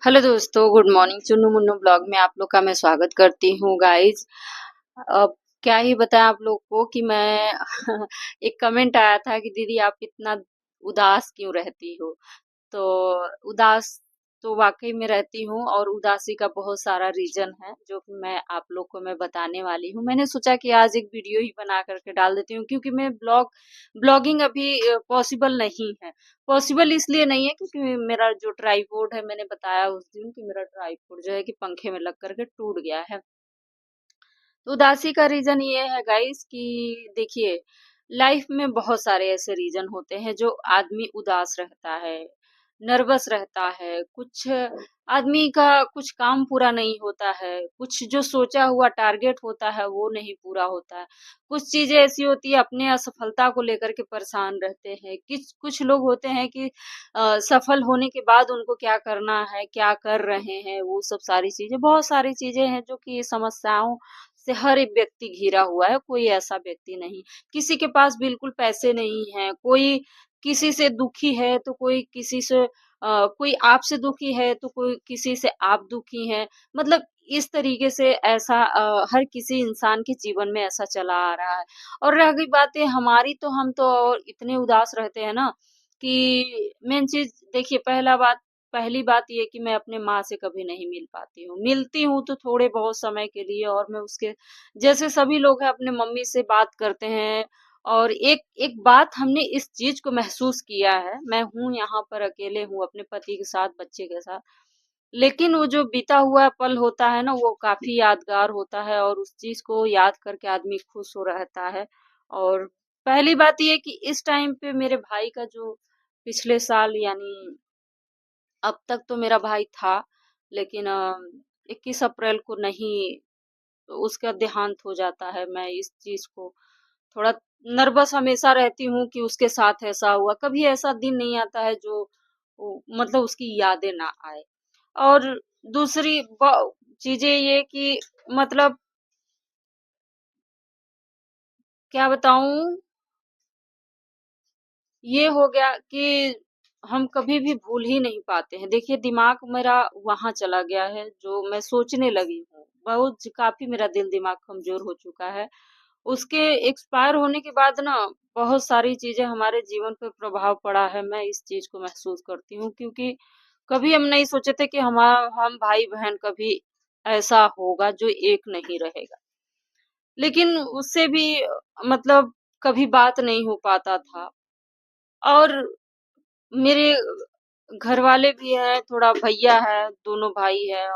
Hello दोस्तों, good morning. Chunnu Munnu blog में आप लोग का मैं स्वागत करती हूँ गाइज। अब क्या ही बताएं आप लोग को कि मैं एक कमेंट आया था कि दीदी आप इतना उदास क्यों रहती हो। तो उदास तो वाकई में रहती हूँ और उदासी का बहुत सारा रीजन है जो कि मैं आप लोग को मैं बताने वाली हूँ। मैंने सोचा कि आज एक वीडियो ही बना करके डाल देती हूँ क्योंकि मैं ब्लॉगिंग अभी पॉसिबल नहीं है। पॉसिबल इसलिए नहीं है क्योंकि मेरा जो ट्राइपॉड है, मैंने बताया उस दिन कि मेरा ट्राइपॉड जो है कि पंखे में लग करके टूट गया है। तो उदासी का रीजन ये है गाइस कि देखिए, लाइफ में बहुत सारे ऐसे रीजन होते हैं जो आदमी उदास रहता है, नर्वस रहता है। कुछ आदमी का कुछ काम पूरा नहीं होता है, कुछ जो सोचा हुआ टारगेट होता है वो नहीं पूरा होता है। कुछ चीजें ऐसी होती है अपने असफलता को लेकर के परेशान रहते हैं। कुछ कुछ लोग होते हैं कि सफल होने के बाद उनको क्या करना है, क्या कर रहे हैं, वो सब सारी चीजें, बहुत सारी चीजें हैं जो कि समस्याओं से हर एक व्यक्ति घिरा हुआ है। कोई ऐसा व्यक्ति नहीं, किसी के पास बिल्कुल पैसे नहीं है, कोई किसी से दुखी है तो कोई किसी से कोई आपसे दुखी है तो कोई किसी से आप दुखी हैं। मतलब इस तरीके से ऐसा हर किसी इंसान के जीवन में ऐसा चला आ रहा है। और रह गई बातें हमारी, तो हम तो और इतने उदास रहते हैं ना कि मेन चीज देखिए, पहली बात ये कि मैं अपने माँ से कभी नहीं मिल पाती हूँ। मिलती हूँ तो थोड़े बहुत समय के लिए, और मैं उसके जैसे सभी लोग हैं अपने मम्मी से बात करते हैं। और एक एक बात हमने इस चीज को महसूस किया है, मैं हूँ यहाँ पर अकेले हूँ अपने पति के साथ, बच्चे के साथ, लेकिन वो जो बीता हुआ पल होता है ना वो काफी यादगार होता है और उस चीज को याद करके आदमी खुश हो रहता है। और पहली बात ये कि इस टाइम पे मेरे भाई का जो पिछले साल, यानी अब तक तो मेरा भाई था, लेकिन 21 अप्रैल को नहीं, उसका देहांत हो जाता है। मैं इस चीज को थोड़ा नर्वस हमेशा रहती हूँ कि उसके साथ ऐसा हुआ। कभी ऐसा दिन नहीं आता है जो मतलब उसकी यादें ना आए। और दूसरी चीजें ये कि मतलब क्या बताऊं, ये हो गया कि हम कभी भी भूल ही नहीं पाते हैं। देखिए, दिमाग मेरा वहां चला गया है जो मैं सोचने लगी हूँ। बहुत काफी मेरा दिल दिमाग कमजोर हो चुका है। उसके एक्सपायर होने के बाद ना बहुत सारी चीजें हमारे जीवन पे प्रभाव पड़ा है। मैं इस चीज को महसूस करती हूँ क्योंकि कभी हम नहीं सोचे थे कि हम भाई बहन कभी ऐसा होगा जो एक नहीं रहेगा। लेकिन उससे भी मतलब कभी बात नहीं हो पाता था। और मेरे घर वाले भी हैं, थोड़ा भैया है, दोनों भाई है,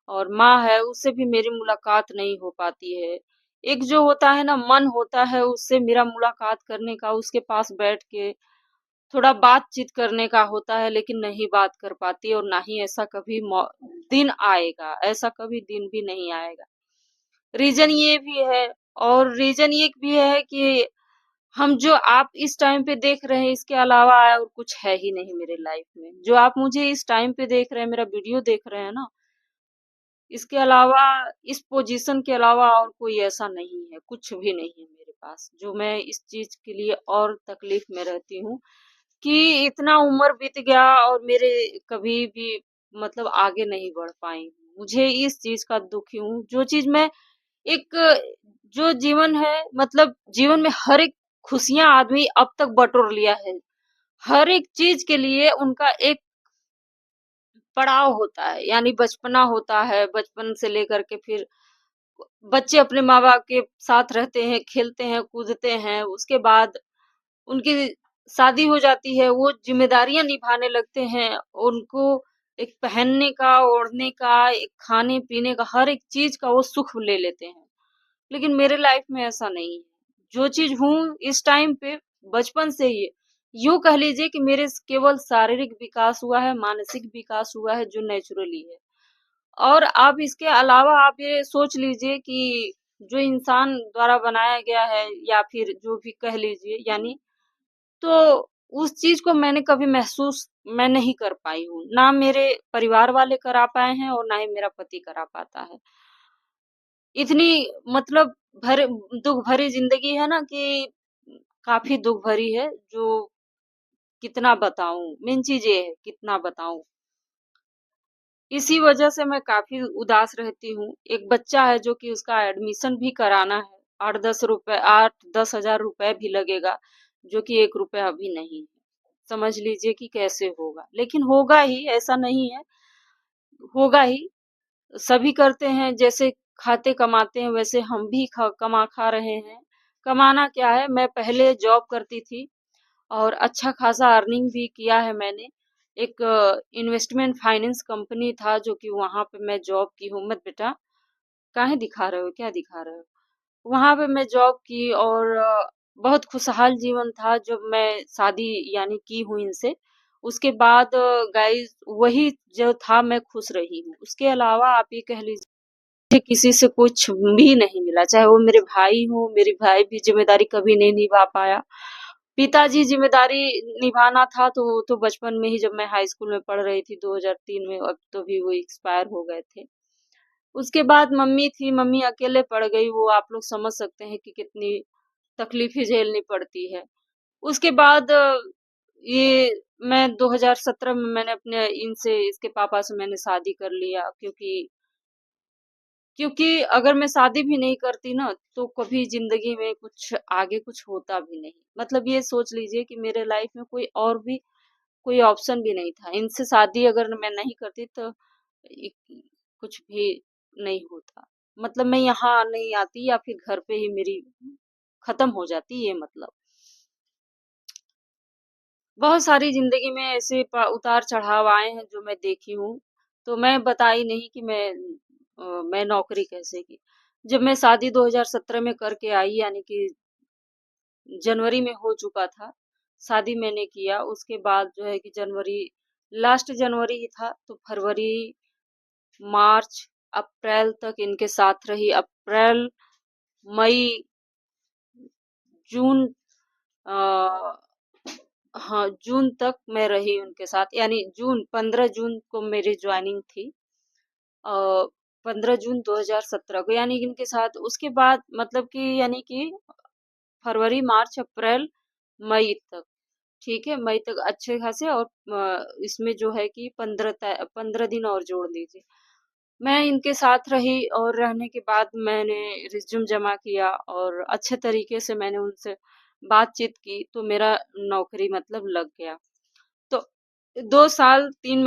और माँ है, उससे भी मेरी मुलाकात नहीं हो पाती है। एक जो होता है ना मन होता है, उससे मेरा मुलाकात करने का, उसके पास बैठ के थोड़ा बातचीत करने का होता है, लेकिन नहीं बात कर पाती और ना ही ऐसा कभी दिन आएगा, ऐसा कभी दिन भी नहीं आएगा। रीजन ये भी है, और रीजन एक भी है कि हम जो आप इस टाइम पे देख रहे हैं इसके अलावा और कुछ है ही नहीं मेरे लाइफ में। जो आप मुझे इस टाइम पे देख रहे हैं, मेरा वीडियो देख रहे हैं ना, इसके अलावा, इस पोजीशन के अलावा और कोई ऐसा नहीं है, कुछ भी नहीं है मेरे पास जो मैं इस चीज के लिए और तकलीफ में रहती हूँ कि इतना उम्र बीत गया और मेरे कभी भी मतलब आगे नहीं बढ़ पाई हूँ। मुझे इस चीज का दुखी हूँ। जो चीज मैं एक जो जीवन है, मतलब जीवन में हर एक खुशियां आदमी अब तक बटोर लिया है। हर एक चीज के लिए उनका एक पड़ाव होता है, यानी बचपना होता है। बचपन से लेकर के फिर बच्चे अपने माँ बाप के साथ रहते हैं, खेलते हैं, कूदते हैं। उसके बाद उनकी शादी हो जाती है, वो जिम्मेदारियां निभाने लगते हैं। उनको एक पहनने का, ओढ़ने का, एक खाने पीने का, हर एक चीज का वो सुख ले लेते हैं। लेकिन मेरे लाइफ में ऐसा नहीं है। जो चीज हूँ इस टाइम पे, बचपन से ही, यूं कह लीजिए कि मेरे केवल शारीरिक विकास हुआ है, मानसिक विकास हुआ है जो नेचुरली है। और आप इसके अलावा आप ये सोच लीजिए कि जो इंसान द्वारा बनाया गया है, या फिर जो भी कह लीजिए, यानी तो उस चीज को मैंने कभी महसूस मैं नहीं कर पाई हूँ। ना मेरे परिवार वाले करा पाए हैं और ना ही मेरा पति करा पाता है। इतनी मतलब दुख भरी जिंदगी है ना कि काफी दुख भरी है। जो कितना बताऊं, मेन चीज ये है कितना बताऊं। इसी वजह से मैं काफ़ी उदास रहती हूँ। एक बच्चा है जो कि उसका एडमिशन भी कराना है, 8-10 हज़ार रुपए भी लगेगा, जो कि 1 रुपया अभी नहीं है। समझ लीजिए कि कैसे होगा, लेकिन होगा ही, ऐसा नहीं है, होगा ही। सभी करते हैं, जैसे खाते कमाते हैं वैसे हम भी कमा खा रहे हैं। कमाना क्या है, मैं पहले जॉब करती थी और अच्छा खासा अर्निंग भी किया है मैंने। एक इन्वेस्टमेंट फाइनेंस कंपनी था जो कि वहाँ पे मैं जॉब की हूँ। मत बेटा, काहे दिखा रहे हो, क्या दिखा रहे हो? वहाँ पे मैं जॉब की और बहुत खुशहाल जीवन था जब मैं शादी यानी की हूँ इनसे। उसके बाद गाइस वही जो था मैं खुश रही हूँ। उसके अलावा आप ये कह लीजिए मुझे किसी से कुछ भी नहीं मिला, चाहे वो मेरे भाई हो, मेरे भाई भी जिम्मेदारी कभी नहीं निभा पाया। पिताजी जिम्मेदारी निभाना था तो वो तो बचपन में ही जब मैं हाई स्कूल में पढ़ रही थी 2003 में, अब तो भी वो एक्सपायर हो गए थे। उसके बाद मम्मी थी, मम्मी अकेले पड़ गई, वो आप लोग समझ सकते हैं कि कितनी तकलीफें झेलनी पड़ती है। उसके बाद ये मैं 2017 में मैंने अपने इनसे इसके पापा से मैंने शादी कर लिया, क्योंकि क्योंकि अगर मैं शादी भी नहीं करती ना तो कभी जिंदगी में कुछ आगे कुछ होता भी नहीं। मतलब ये सोच लीजिए कि मेरे लाइफ में कोई और भी कोई ऑप्शन भी नहीं था। इनसे शादी अगर मैं नहीं करती तो कुछ भी नहीं होता। मतलब मैं यहाँ नहीं आती या फिर घर पे ही मेरी खत्म हो जाती, ये मतलब। बहुत सारी जिंदगी में ऐसे उतार चढ़ाव आए हैं जो मैं देखी हूँ। तो मैं बताई नहीं कि मैं नौकरी कैसे की। जब मैं शादी 2017 में करके आई, यानी कि जनवरी में हो चुका था शादी मैंने किया। उसके बाद जो है कि जनवरी, लास्ट जनवरी ही था, तो फरवरी, मार्च, अप्रैल तक इनके साथ रही। अप्रैल, मई, जून, हाँ, जून तक मैं रही उनके साथ, यानी जून 15 जून को मेरी ज्वाइनिंग थी। 15 जून 2017 को, यानी कि इनके साथ उसके बाद मतलब कि यानी कि फरवरी, मार्च, अप्रैल, मई तक, ठीक है, मई तक अच्छे खासे। और इसमें जो है कि 15 दिन और जोड़ लीजिए। मैं इनके साथ रही और रहने के बाद मैंने रिज्यूम जमा किया और अच्छे तरीके से मैंने उनसे बातचीत की तो मेरा नौकरी मतलब लग गया। तो 2 साल 3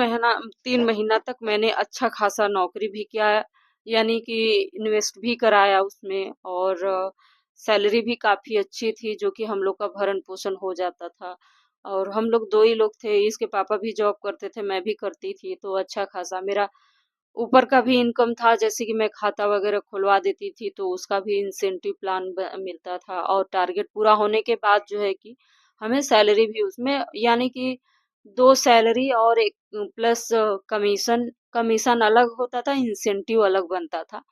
महीना तक मैंने अच्छा खासा नौकरी भी किया, यानी कि इन्वेस्ट भी कराया उसमें, और सैलरी भी काफी अच्छी थी जो कि हम लोग का भरण पोषण हो जाता था। और हम लोग 2 ही लोग थे, इसके पापा भी जॉब करते थे, मैं भी करती थी, तो अच्छा खासा मेरा ऊपर का भी इनकम था। जैसे कि मैं खाता वगैरह खुलवा देती थी तो उसका भी इंसेंटिव प्लान मिलता था, और टारगेट पूरा होने के बाद जो है कि हमें सैलरी भी उसमें, यानी कि 2 सैलरी और एक प्लस कमीशन। कमीशन अलग होता था, इंसेंटिव अलग बनता था।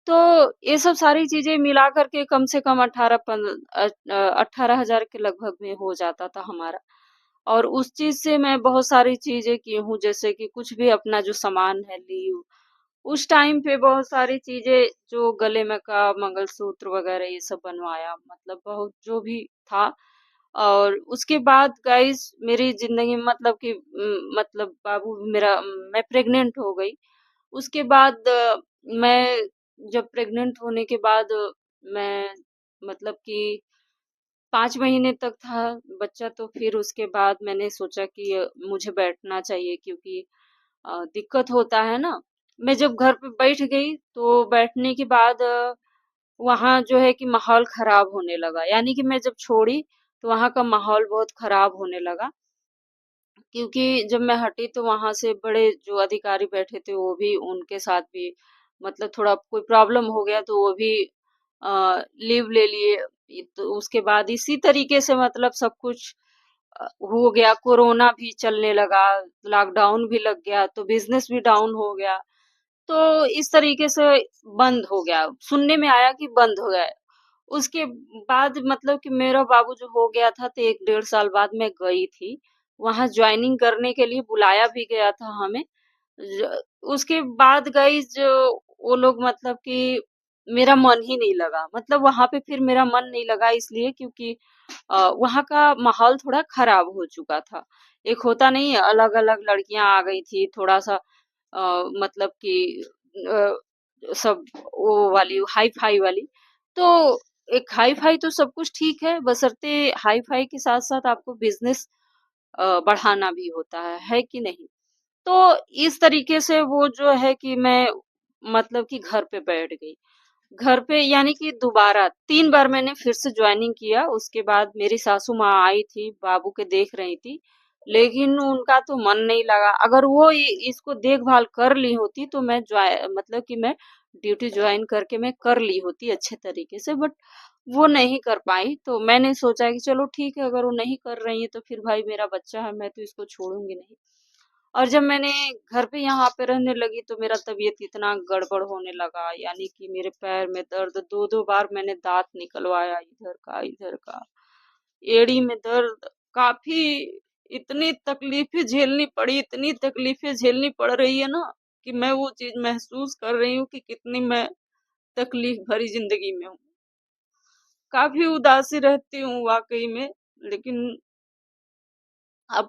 तो ये सब सारी चीजें मिला करके कम से कम 18,000 के लगभग में हो जाता था हमारा। और उस चीज से मैं बहुत सारी चीजें की हूँ, जैसे कि कुछ भी अपना जो सामान है ली हूँ। उस टाइम पे बहुत सारी चीजें, जो गले में का मंगलसूत्र वगैरह ये सब बनवाया, मतलब बहुत जो भी था। और उसके बाद गाइस मेरी जिंदगी में मतलब कि मतलब बाबू मेरा, मैं प्रेग्नेंट हो गई। उसके बाद मैं जब प्रेग्नेंट होने के बाद मैं मतलब कि 5 महीने तक था बच्चा, तो फिर उसके बाद मैंने सोचा कि मुझे बैठना चाहिए, क्योंकि दिक्कत होता है ना। मैं जब घर पे बैठ गई तो बैठने के बाद वहाँ जो है कि माहौल खराब होने लगा, यानी कि मैं जब छोड़ी तो वहाँ का माहौल बहुत खराब होने लगा। क्योंकि जब मैं हटी तो वहां से बड़े जो अधिकारी बैठे थे वो भी, उनके साथ भी मतलब थोड़ा कोई प्रॉब्लम हो गया तो वो भी लीव ले लिए। तो उसके बाद इसी तरीके से मतलब सब कुछ हो गया। कोरोना भी चलने लगा, लॉकडाउन भी लग गया, तो बिजनेस भी डाउन हो गया। तो इस तरीके से बंद हो गया, सुनने में आया कि बंद हो गया। उसके बाद मतलब कि मेरा बाबू जो हो गया था तो 1 डेढ़ साल बाद मैं गई थी वहां ज्वाइनिंग करने के लिए, बुलाया भी गया था हमें। उसके बाद गई जो वो लोग, मतलब कि मेरा मन ही नहीं लगा, मतलब वहां पे फिर मेरा मन नहीं लगा इसलिए क्योंकि वहां का माहौल थोड़ा खराब हो चुका था। एक होता नहीं है, अलग अलग लड़कियां आ गई थी, थोड़ा सा मतलब कि सब वो वाली हाई फाई वाली। तो एक हाई फाई तो सब कुछ ठीक है, बशर्ते हाई फाई के साथ साथ आपको बिजनेस बढ़ाना भी होता है कि नहीं? तो इस तरीके से वो जो है कि मैं मतलब कि घर पे बैठ गई। घर पे यानी कि दोबारा 3 बार मैंने फिर से जॉइनिंग किया, उसके बाद मेरी सासू माँ आई थी, बाबू के देख रही थी, लेकिन उनका तो मन नहीं लगा। अगर वो इसको देखभाल कर ली होती तो मैं मतलब कि मैं ड्यूटी ज्वाइन करके मैं कर ली होती अच्छे तरीके से, बट वो नहीं कर पाई। तो मैंने सोचा कि चलो ठीक है, अगर वो नहीं कर रही है तो फिर भाई मेरा बच्चा है, मैं तो इसको छोड़ूंगी नहीं। और जब मैंने घर पे यहाँ पे रहने लगी तो मेरा तबीयत इतना गड़बड़ होने लगा, यानी कि मेरे पैर में दर्द, 2-2 बार मैंने दांत निकलवाया, इधर का एड़ी में दर्द, काफी इतनी तकलीफें झेलनी पड़ी, इतनी तकलीफें झेलनी पड़ रही है ना कि मैं वो चीज महसूस कर रही हूँ कि कितनी मैं तकलीफ भरी जिंदगी में हूँ। काफी उदासी रहती हूँ वाकई में, लेकिन अब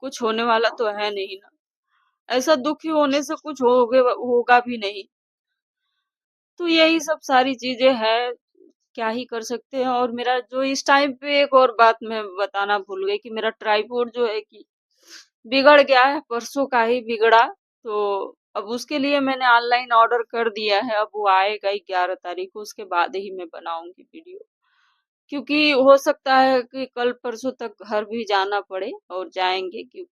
कुछ होने वाला तो है नहीं ना। ऐसा दुखी होने से कुछ होगा भी नहीं। तो यही सब सारी चीजें हैं, क्या ही कर सकते हैं। और मेरा जो इस टाइम पे एक और बात मैं बताना भूल गई कि मेरा ट्राइपॉड जो है कि बिगड़ गया है, परसों का ही बिगड़ा। तो अब उसके लिए मैंने ऑनलाइन ऑर्डर कर दिया है, अब वो आएगा 11 तारीख को, उसके बाद ही मैं बनाऊंगी वीडियो। क्योंकि हो सकता है कि कल परसों तक घर भी जाना पड़े, और जाएंगे, क्यों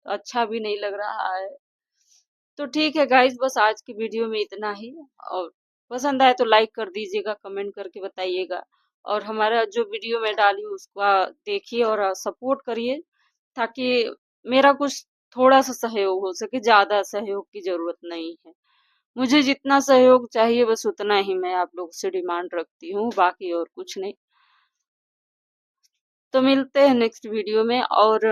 अच्छा भी नहीं लग रहा है। तो ठीक है गाइस, बस आज की वीडियो में इतना ही। और पसंद आए तो लाइक कर दीजिएगा, कमेंट करके बताइएगा, और हमारा जो वीडियो मैं डाली हूँ उसका देखिए और सपोर्ट करिए, ताकि मेरा कुछ थोड़ा सा सहयोग हो सके। ज्यादा सहयोग की जरूरत नहीं है, मुझे जितना सहयोग चाहिए बस उतना ही मैं आप लोगों से डिमांड रखती हूँ, बाकी और कुछ नहीं। तो मिलते हैं नेक्स्ट वीडियो में। और